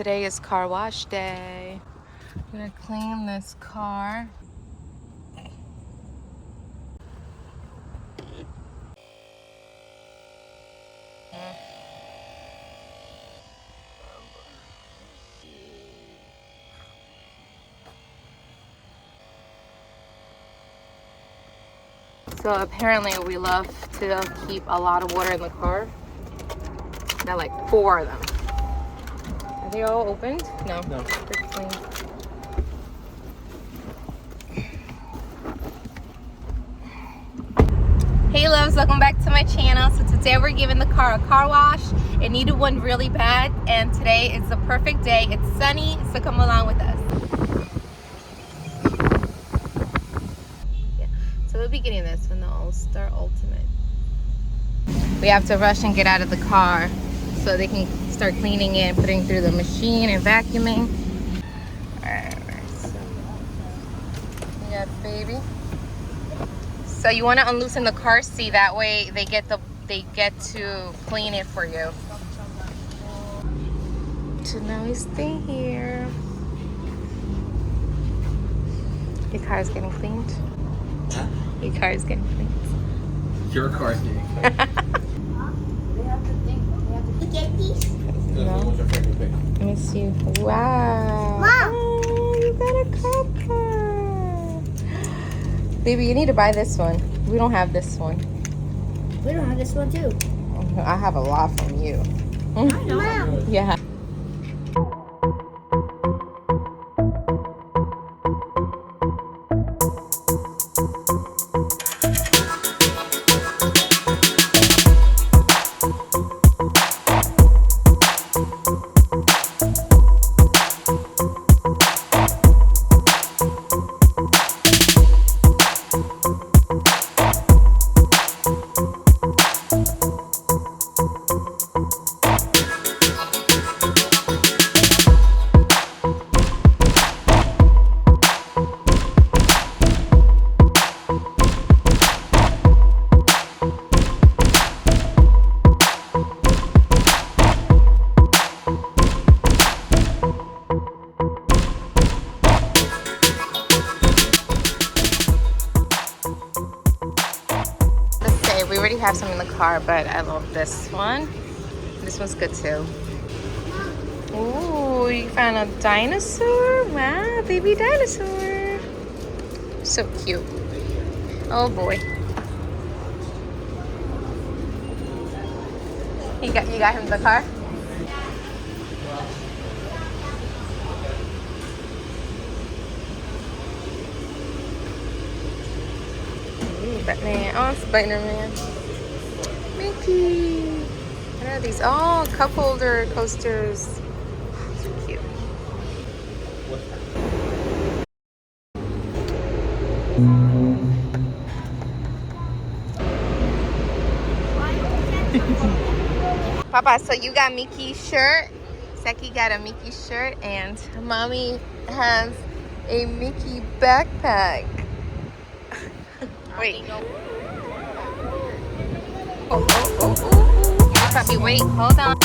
today is car wash day. I'm gonna clean this car. So apparently we love to keep a lot of water in the car. Got like 4 of them. Are they all opened? No. No. They're clean. Hey loves, welcome back to my channel. So today we're giving the car a car wash. It needed one really bad, and today is the perfect day. It's sunny, so come along with us. Yeah. So we'll be getting this from the All-Star Ultimate. We have to rush and get out of the car so they can start cleaning it, putting through the machine and vacuuming. Alright, so you got baby. So you want to unloosen the car seat, that way they get to clean it for you. So now we stay here. Your car is getting cleaned. Huh? Your car is getting cleaned. Your car is getting cleaned. They have to get these. No. Let me see. Wow. Mom. Oh, you got a cop car. Baby, you need to buy this one. We don't have this one. We don't have this one too. I have a lot from you. I know. Mom. Yeah. We already have some in the car, but I love this one. This one's good too. Ooh, you found a dinosaur? Wow, baby dinosaur. So cute. Oh boy. You got him the car? Batman. Oh, Spider-Man. Mickey. What are these? Oh, cup holder coasters. So cute. Papa, so you got Mickey's shirt. Seki got a Mickey shirt, and Mommy has a Mickey backpack. Wait. Oh. Puppy, wait, hold on.